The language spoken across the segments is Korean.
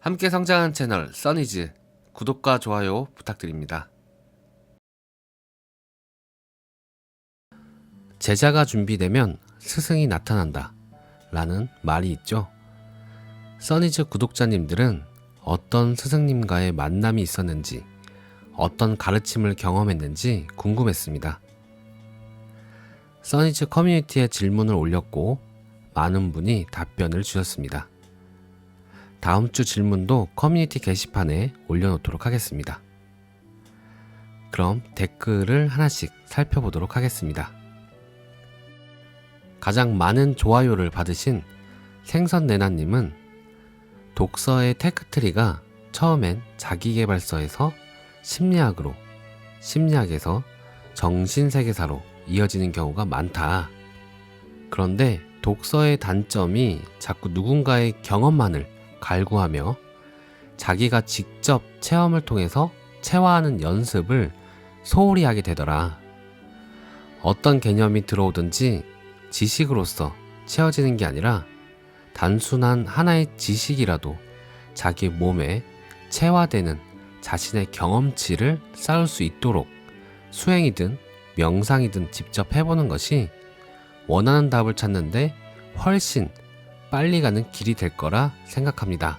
함께 성장하는 채널 써니즈 구독과 좋아요 부탁드립니다. 제자가 준비되면 스승이 나타난다 라는 말이 있죠. 써니즈 구독자님들은 어떤 스승님과의 만남이 있었는지, 어떤 가르침을 경험했는지 궁금했습니다. 써니즈 커뮤니티에 질문을 올렸고 많은 분이 답변을 주셨습니다. 다음 주 질문도 커뮤니티 게시판에 올려놓도록 하겠습니다. 그럼 댓글을 하나씩 살펴보도록 하겠습니다. 가장 많은 좋아요를 받으신 생선내나님은 독서의 테크트리가 처음엔 자기계발서에서 심리학으로, 심리학에서 정신세계사로 이어지는 경우가 많다. 그런데 독서의 단점이 자꾸 누군가의 경험만을 갈구하며 자기가 직접 체험을 통해서 체화하는 연습을 소홀히 하게 되더라. 어떤 개념이 들어오든지 지식으로서 채워지는 게 아니라 단순한 하나의 지식이라도 자기 몸에 체화되는 자신의 경험치를 쌓을 수 있도록 수행이든 명상이든 직접 해보는 것이 원하는 답을 찾는데 훨씬 빨리 가는 길이 될 거라 생각합니다.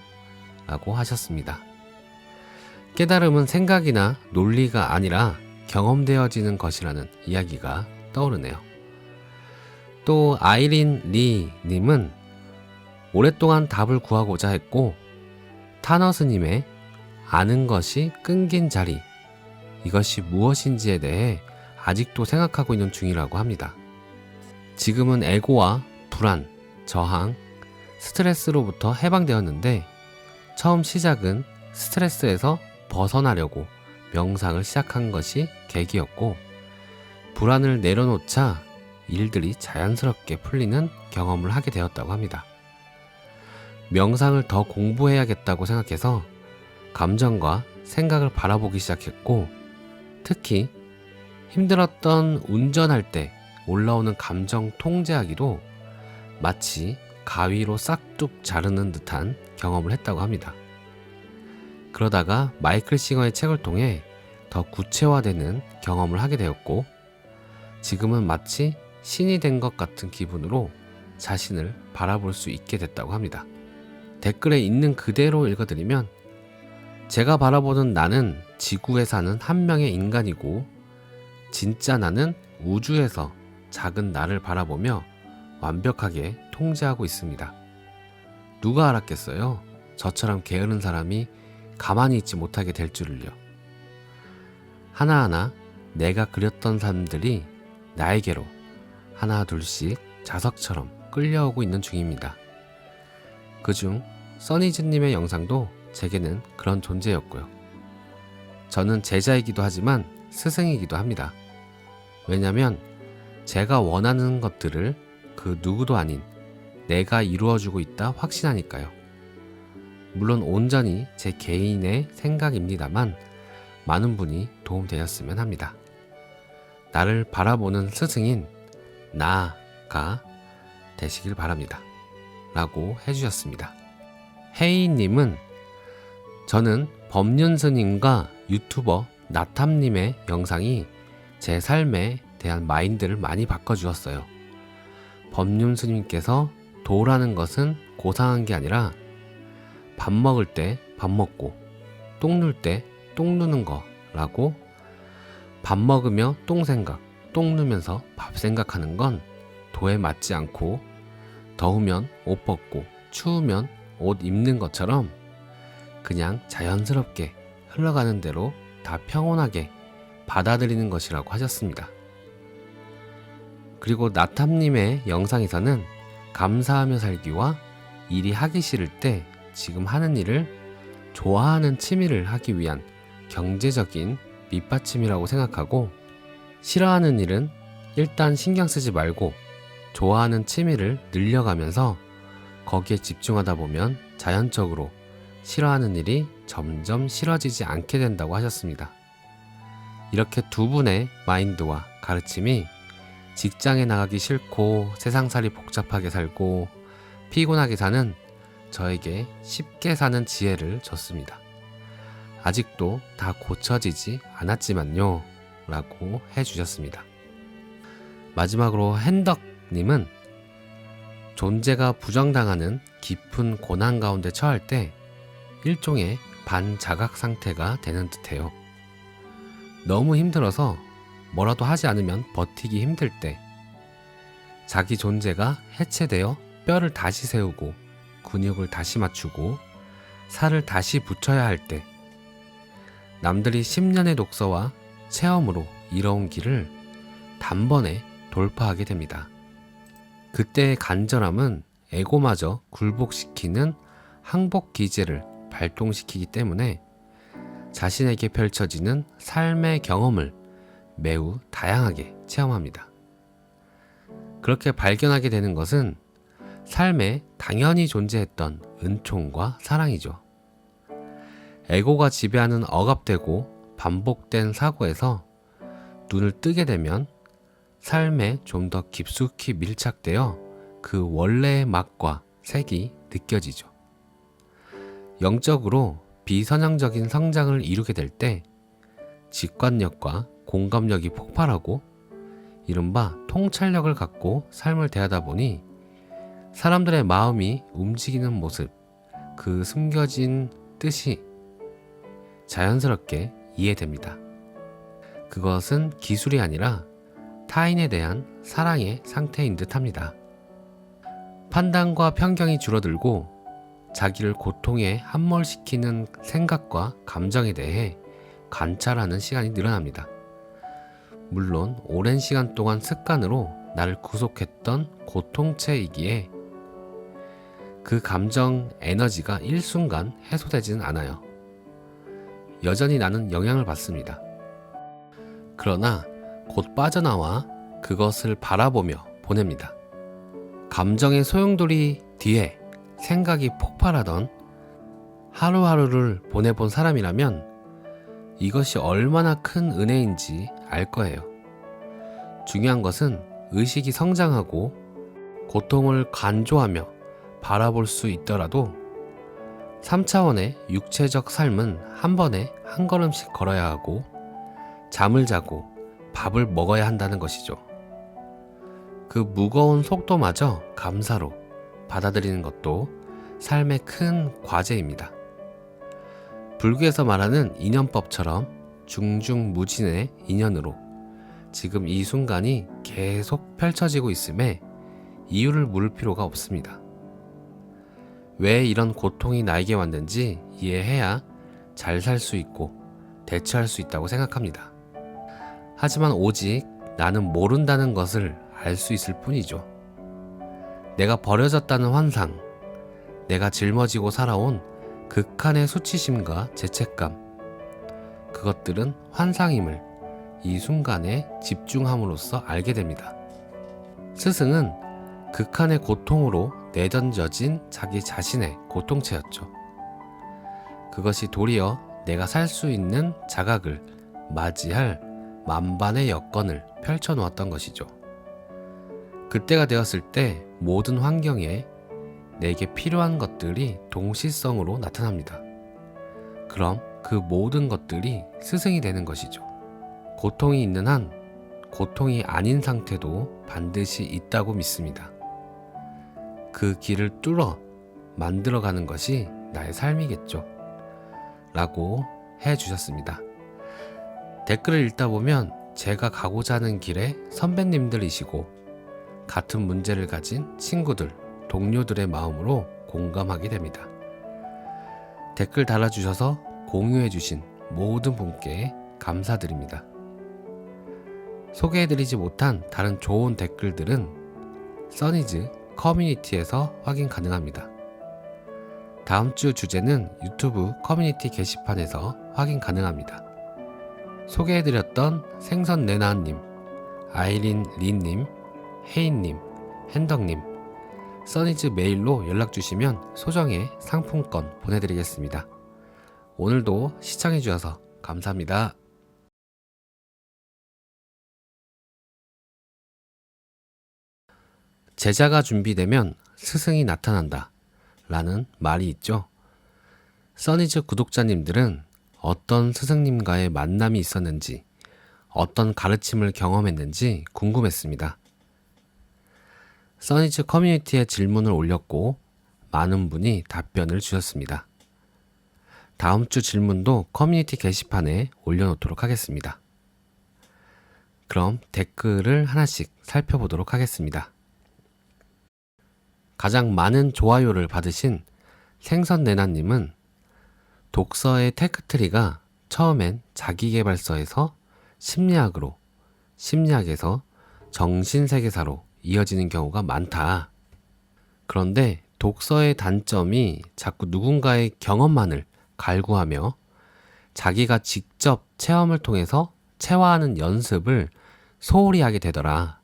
라고 하셨습니다. 깨달음은 생각이나 논리가 아니라 경험되어지는 것이라는 이야기가 떠오르네요. 또 아이린 리 님은 오랫동안 답을 구하고자 했고 타너 스님의 아는 것이 끊긴 자리, 이것이 무엇인지에 대해 아직도 생각하고 있는 중이라고 합니다. 지금은 에고와 불안, 저항, 스트레스로부터 해방되었는데 처음 시작은 스트레스에서 벗어나려고 명상을 시작한 것이 계기였고 불안을 내려놓자 일들이 자연스럽게 풀리는 경험을 하게 되었다고 합니다. 명상을 더 공부해야겠다고 생각해서 감정과 생각을 바라보기 시작했고 특히 힘들었던 운전할 때 올라오는 감정 통제하기도 마치 가위로 싹둑 자르는 듯한 경험을 했다고 합니다. 그러다가 마이클 싱어의 책을 통해 더 구체화되는 경험을 하게 되었고 지금은 마치 신이 된 것 같은 기분으로 자신을 바라볼 수 있게 됐다고 합니다. 댓글에 있는 그대로 읽어드리면 제가 바라보는 나는 지구에 사는 한 명의 인간이고 진짜 나는 우주에서 작은 나를 바라보며 완벽하게 통제하고 있습니다. 누가 알았겠어요? 저처럼 게으른 사람이 가만히 있지 못하게 될 줄을요. 하나하나 내가 그렸던 사람들이 나에게로 하나 둘씩 자석처럼 끌려오고 있는 중입니다. 그중 써니즈님의 영상도 제게는 그런 존재였고요. 저는 제자이기도 하지만 스승이기도 합니다. 왜냐면 제가 원하는 것들을 그 누구도 아닌 내가 이루어주고 있다 확신하니까요. 물론 온전히 제 개인의 생각입니다만 많은 분이 도움되었으면 합니다. 나를 바라보는 스승인 나가 되시길 바랍니다. 라고 해주셨습니다. 헤이님은 저는 법륜스님과 유튜버 나탐님의 영상이 제 삶에 대한 마인드를 많이 바꿔주었어요. 법륜스님께서 도라는 것은 고상한 게 아니라 밥 먹을 때 밥 먹고 똥 눌 때 똥 누는 거라고 밥 먹으며 똥 생각, 똥 누면서 밥 생각하는 건 도에 맞지 않고 더우면 옷 벗고 추우면 옷 입는 것처럼 그냥 자연스럽게 흘러가는 대로 다 평온하게 받아들이는 것이라고 하셨습니다. 그리고 나탐님의 영상에서는 감사하며 살기와 일이 하기 싫을 때 지금 하는 일을 좋아하는 취미를 하기 위한 경제적인 밑받침이라고 생각하고 싫어하는 일은 일단 신경 쓰지 말고 좋아하는 취미를 늘려가면서 거기에 집중하다 보면 자연적으로 싫어하는 일이 점점 싫어지지 않게 된다고 하셨습니다. 이렇게 두 분의 마인드와 가르침이 직장에 나가기 싫고 세상살이 복잡하게 살고 피곤하게 사는 저에게 쉽게 사는 지혜를 줬습니다. 아직도 다 고쳐지지 않았지만요. 라고 해주셨습니다. 마지막으로 핸덕님은 존재가 부정당하는 깊은 고난 가운데 처할 때 일종의 반자각 상태가 되는 듯해요. 너무 힘들어서 뭐라도 하지 않으면 버티기 힘들 때, 자기 존재가 해체되어 뼈를 다시 세우고 근육을 다시 맞추고 살을 다시 붙여야 할 때, 남들이 10년의 독서와 체험으로 이뤄온 길을 단번에 돌파하게 됩니다. 그때의 간절함은 에고마저 굴복시키는 항복 기제를 발동시키기 때문에 자신에게 펼쳐지는 삶의 경험을 매우 다양하게 체험합니다. 그렇게 발견하게 되는 것은 삶에 당연히 존재했던 은총과 사랑이죠. 에고가 지배하는 억압되고 반복된 사고에서 눈을 뜨게 되면 삶에 좀 더 깊숙이 밀착되어 그 원래의 맛과 색이 느껴지죠. 영적으로 비선형적인 성장을 이루게 될 때 직관력과 공감력이 폭발하고 이른바 통찰력을 갖고 삶을 대하다 보니 사람들의 마음이 움직이는 모습, 그 숨겨진 뜻이 자연스럽게 이해됩니다. 그것은 기술이 아니라 타인에 대한 사랑의 상태인 듯합니다. 판단과 편견이 줄어들고 자기를 고통에 함몰시키는 생각과 감정에 대해 관찰하는 시간이 늘어납니다. 물론 오랜 시간 동안 습관으로 나를 구속했던 고통체이기에 그 감정 에너지가 일순간 해소되지는 않아요. 여전히 나는 영향을 받습니다. 그러나 곧 빠져나와 그것을 바라보며 보냅니다. 감정의 소용돌이 뒤에 생각이 폭발하던 하루하루를 보내본 사람이라면 이것이 얼마나 큰 은혜인지 알 거예요. 중요한 것은 의식이 성장하고 고통을 간조하며 바라볼 수 있더라도 3차원의 육체적 삶은 한 번에 한 걸음씩 걸어야 하고 잠을 자고 밥을 먹어야 한다는 것이죠. 그 무거운 속도마저 감사로 받아들이는 것도 삶의 큰 과제입니다. 불교에서 말하는 인연법처럼 중중무진의 인연으로 지금 이 순간이 계속 펼쳐지고 있음에 이유를 물을 필요가 없습니다. 왜 이런 고통이 나에게 왔는지 이해해야 잘 살 수 있고 대처할 수 있다고 생각합니다. 하지만 오직 나는 모른다는 것을 알 수 있을 뿐이죠. 내가 버려졌다는 환상, 내가 짊어지고 살아온 극한의 수치심과 죄책감, 그것들은 환상임을 이 순간에 집중함으로써 알게 됩니다. 스승은 극한의 고통으로 내던져진 자기 자신의 고통체였죠. 그것이 도리어 내가 살 수 있는 자각을 맞이할 만반의 여건을 펼쳐놓았던 것이죠. 그때가 되었을 때 모든 환경에 내게 필요한 것들이 동시성으로 나타납니다. 그럼 그 모든 것들이 스승이 되는 것이죠. 고통이 있는 한 고통이 아닌 상태도 반드시 있다고 믿습니다. 그 길을 뚫어 만들어가는 것이 나의 삶이겠죠. 라고 해주셨습니다. 댓글을 읽다 보면 제가 가고자 하는 길의 선배님들이시고 같은 문제를 가진 친구들, 동료들의 마음으로 공감하게 됩니다. 댓글 달아주셔서 공유해주신 모든 분께 감사드립니다. 소개해드리지 못한 다른 좋은 댓글들은 써니즈 커뮤니티에서 확인 가능합니다. 다음 주 주제는 유튜브 커뮤니티 게시판에서 확인 가능합니다. 소개해드렸던 생선내나님, 아이린 린님, 혜인님, 핸덕님, 써니즈 메일로 연락주시면 소정의 상품권 보내드리겠습니다. 오늘도 시청해주셔서 감사합니다. 제자가 준비되면 스승이 나타난다. 라는 말이 있죠. 써니즈 구독자님들은 어떤 스승님과의 만남이 있었는지, 어떤 가르침을 경험했는지 궁금했습니다. 써니즈 커뮤니티에 질문을 올렸고 많은 분이 답변을 주셨습니다. 다음 주 질문도 커뮤니티 게시판에 올려놓도록 하겠습니다. 그럼 댓글을 하나씩 살펴보도록 하겠습니다. 가장 많은 좋아요를 받으신 생선내나님은 독서의 테크트리가 처음엔 자기계발서에서 심리학으로, 심리학에서 정신세계사로 이어지는 경우가 많다. 그런데 독서의 단점이 자꾸 누군가의 경험만을 갈구하며 자기가 직접 체험을 통해서 체화하는 연습을 소홀히 하게 되더라.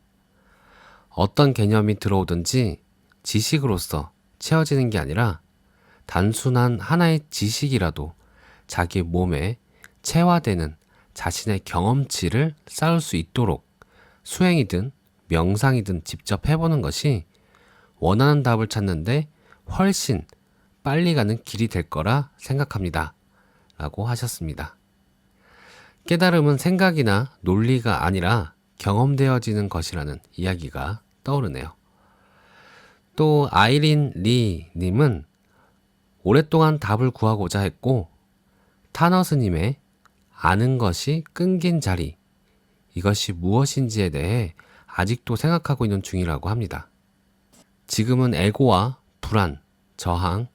어떤 개념이 들어오든지 지식으로서 채워지는 게 아니라 단순한 하나의 지식이라도 자기 몸에 체화되는 자신의 경험치를 쌓을 수 있도록 수행이든 명상이든 직접 해보는 것이 원하는 답을 찾는데 훨씬 빨리 가는 길이 될 거라 생각합니다. 라고 하셨습니다. 깨달음은 생각이나 논리가 아니라 경험되어지는 것이라는 이야기가 떠오르네요. 또 아이린 리 님은 오랫동안 답을 구하고자 했고 타너스님의 아는 것이 끊긴 자리, 이것이 무엇인지에 대해 아직도 생각하고 있는 중이라고 합니다. 지금은 에고와 불안, 저항,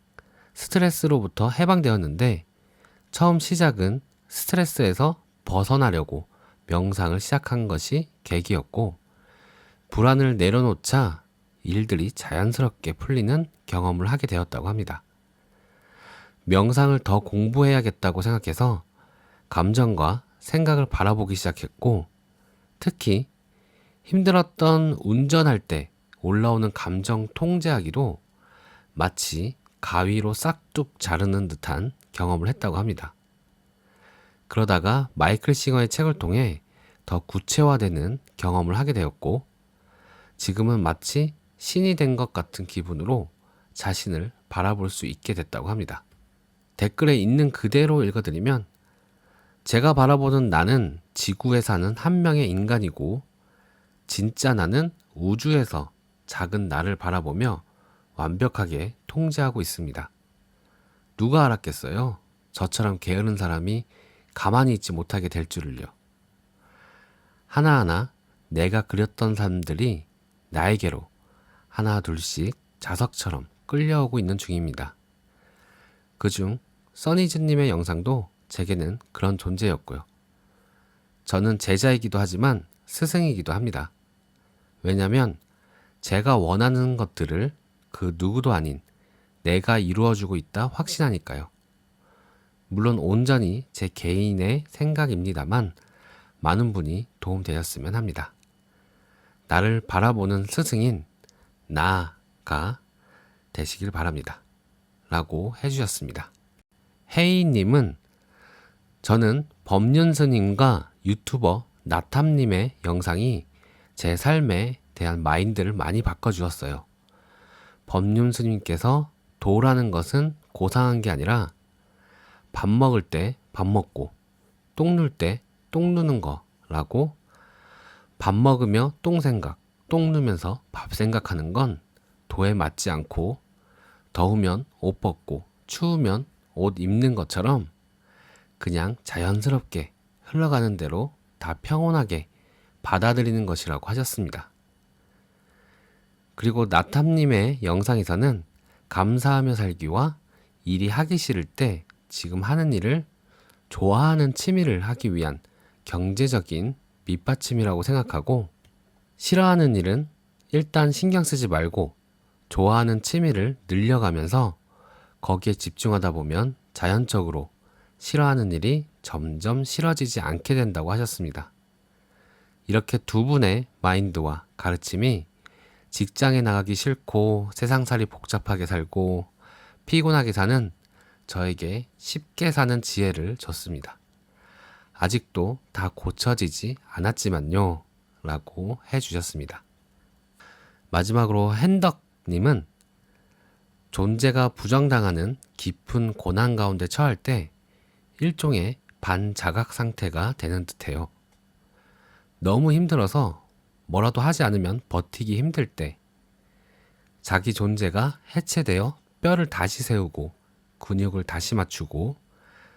스트레스로부터 해방되었는데 처음 시작은 스트레스에서 벗어나려고 명상을 시작한 것이 계기였고 불안을 내려놓자 일들이 자연스럽게 풀리는 경험을 하게 되었다고 합니다. 명상을 더 공부해야겠다고 생각해서 감정과 생각을 바라보기 시작했고 특히 힘들었던 운전할 때 올라오는 감정 통제하기도 마치 가위로 싹둑 자르는 듯한 경험을 했다고 합니다. 그러다가 마이클 싱어의 책을 통해 더 구체화되는 경험을 하게 되었고 지금은 마치 신이 된 것 같은 기분으로 자신을 바라볼 수 있게 됐다고 합니다. 댓글에 있는 그대로 읽어드리면 제가 바라보는 나는 지구에 사는 한 명의 인간이고 진짜 나는 우주에서 작은 나를 바라보며 완벽하게 통제하고 있습니다. 누가 알았겠어요? 저처럼 게으른 사람이 가만히 있지 못하게 될 줄을요. 하나하나 내가 그렸던 사람들이 나에게로 하나 둘씩 자석처럼 끌려오고 있는 중입니다. 그중 써니즈님의 영상도 제게는 그런 존재였고요. 저는 제자이기도 하지만 스승이기도 합니다. 왜냐하면 제가 원하는 것들을 그 누구도 아닌 내가 이루어주고 있다 확신하니까요. 물론 온전히 제 개인의 생각입니다만 많은 분이 도움되었으면 합니다. 나를 바라보는 스승인 나가 되시길 바랍니다. 라고 해주셨습니다. 혜이님은 저는 법륜스님과 유튜버 나탐님의 영상이 제 삶에 대한 마인드를 많이 바꿔주었어요. 법륜스님께서 도라는 것은 고상한 게 아니라 밥 먹을 때 밥 먹고 똥 눌 때 똥 누는 거라고 밥 먹으며 똥 생각, 똥 누면서 밥 생각하는 건 도에 맞지 않고 더우면 옷 벗고 추우면 옷 입는 것처럼 그냥 자연스럽게 흘러가는 대로 다 평온하게 받아들이는 것이라고 하셨습니다. 그리고 나탐님의 영상에서는 감사하며 살기와 일이 하기 싫을 때 지금 하는 일을 좋아하는 취미를 하기 위한 경제적인 밑받침이라고 생각하고 싫어하는 일은 일단 신경 쓰지 말고 좋아하는 취미를 늘려가면서 거기에 집중하다 보면 자연적으로 싫어하는 일이 점점 싫어지지 않게 된다고 하셨습니다. 이렇게 두 분의 마인드와 가르침이 직장에 나가기 싫고 세상살이 복잡하게 살고 피곤하게 사는 저에게 쉽게 사는 지혜를 줬습니다. 아직도 다 고쳐지지 않았지만요 라고 해주셨습니다. 마지막으로 핸덕님은 존재가 부정당하는 깊은 고난 가운데 처할 때 일종의 반자각 상태가 되는 듯해요. 너무 힘들어서 뭐라도 하지 않으면 버티기 힘들 때, 자기 존재가 해체되어 뼈를 다시 세우고 근육을 다시 맞추고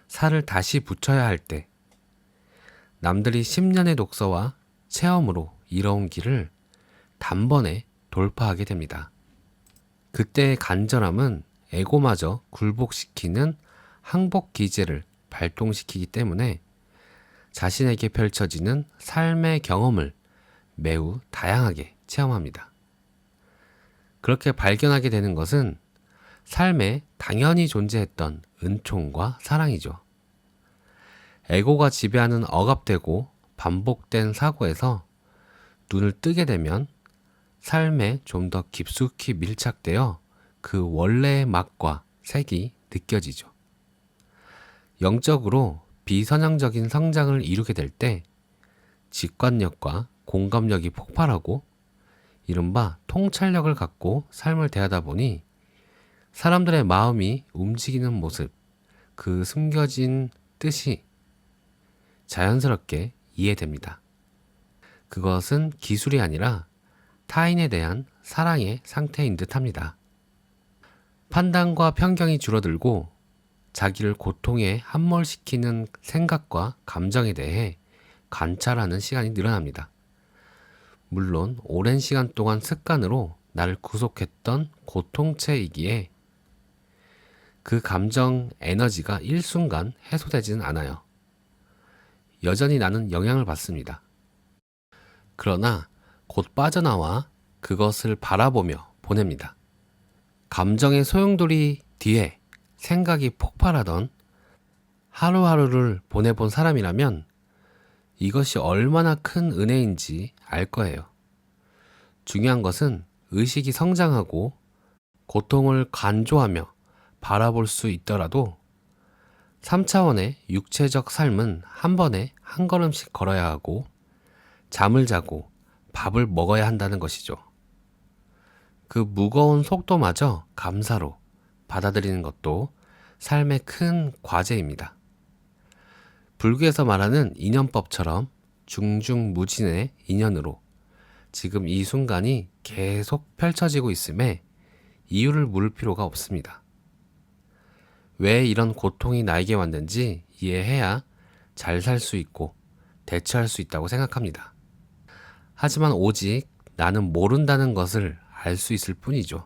살을 다시 붙여야 할 때, 남들이 10년의 독서와 체험으로 이뤄온 길을 단번에 돌파하게 됩니다. 그때의 간절함은 에고마저 굴복시키는 항복 기제를 발동시키기 때문에 자신에게 펼쳐지는 삶의 경험을 매우 다양하게 체험합니다. 그렇게 발견하게 되는 것은 삶에 당연히 존재했던 은총과 사랑이죠. 에고가 지배하는 억압되고 반복된 사고에서 눈을 뜨게 되면 삶에 좀 더 깊숙이 밀착되어 그 원래의 맛과 색이 느껴지죠. 영적으로 비선형적인 성장을 이루게 될 때 직관력과 공감력이 폭발하고 이른바 통찰력을 갖고 삶을 대하다 보니 사람들의 마음이 움직이는 모습, 그 숨겨진 뜻이 자연스럽게 이해됩니다. 그것은 기술이 아니라 타인에 대한 사랑의 상태인 듯합니다. 판단과 편견이 줄어들고 자기를 고통에 함몰시키는 생각과 감정에 대해 관찰하는 시간이 늘어납니다. 물론 오랜 시간 동안 습관으로 나를 구속했던 고통체이기에 그 감정 에너지가 일순간 해소되지는 않아요. 여전히 나는 영향을 받습니다. 그러나 곧 빠져나와 그것을 바라보며 보냅니다. 감정의 소용돌이 뒤에 생각이 폭발하던 하루하루를 보내본 사람이라면 이것이 얼마나 큰 은혜인지 알 거예요. 중요한 것은 의식이 성장하고 고통을 간조하며 바라볼 수 있더라도 3차원의 육체적 삶은 한 번에 한 걸음씩 걸어야 하고 잠을 자고 밥을 먹어야 한다는 것이죠. 그 무거운 속도마저 감사로 받아들이는 것도 삶의 큰 과제입니다. 불교에서 말하는 인연법처럼 중중무진의 인연으로 지금 이 순간이 계속 펼쳐지고 있음에 이유를 물을 필요가 없습니다. 왜 이런 고통이 나에게 왔는지 이해해야 잘 살 수 있고 대처할 수 있다고 생각합니다. 하지만 오직 나는 모른다는 것을 알 수 있을 뿐이죠.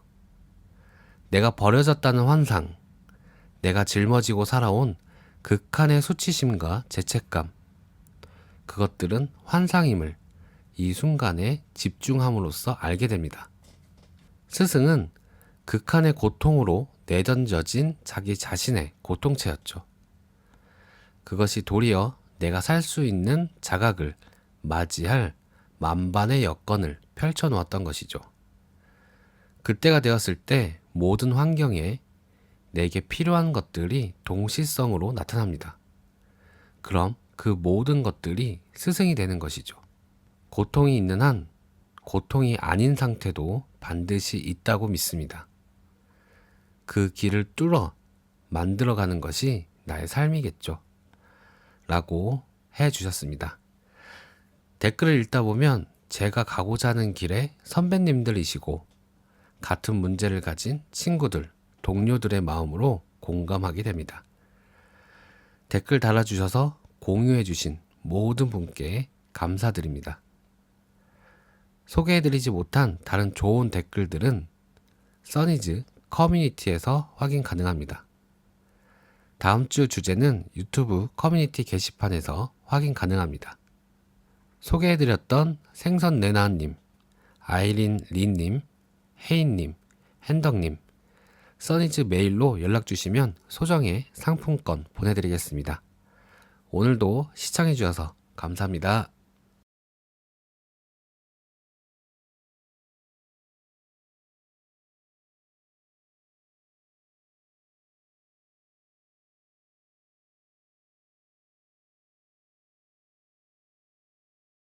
내가 버려졌다는 환상, 내가 짊어지고 살아온 극한의 수치심과 죄책감, 그것들은 환상임을 이 순간에 집중함으로써 알게 됩니다. 스승은 극한의 고통으로 내던져진 자기 자신의 고통체였죠. 그것이 도리어 내가 살 수 있는 자각을 맞이할 만반의 여건을 펼쳐놓았던 것이죠. 그때가 되었을 때 모든 환경에 내게 필요한 것들이 동시성으로 나타납니다. 그럼 그 모든 것들이 스승이 되는 것이죠. 고통이 있는 한 고통이 아닌 상태도 반드시 있다고 믿습니다. 그 길을 뚫어 만들어가는 것이 나의 삶이겠죠. 라고 해주셨습니다. 댓글을 읽다 보면 제가 가고자 하는 길의 선배님들이시고 같은 문제를 가진 친구들, 동료들의 마음으로 공감하게 됩니다. 댓글 달아주셔서 공유해주신 모든 분께 감사드립니다. 소개해드리지 못한 다른 좋은 댓글들은 써니즈 커뮤니티에서 확인 가능합니다. 다음 주 주제는 유튜브 커뮤니티 게시판에서 확인 가능합니다. 소개해드렸던 생선내나님, 아이린 리님, 혜인님, 핸덕님, 써니즈 메일로 연락주시면 소정의 상품권 보내드리겠습니다. 오늘도 시청해주셔서 감사합니다.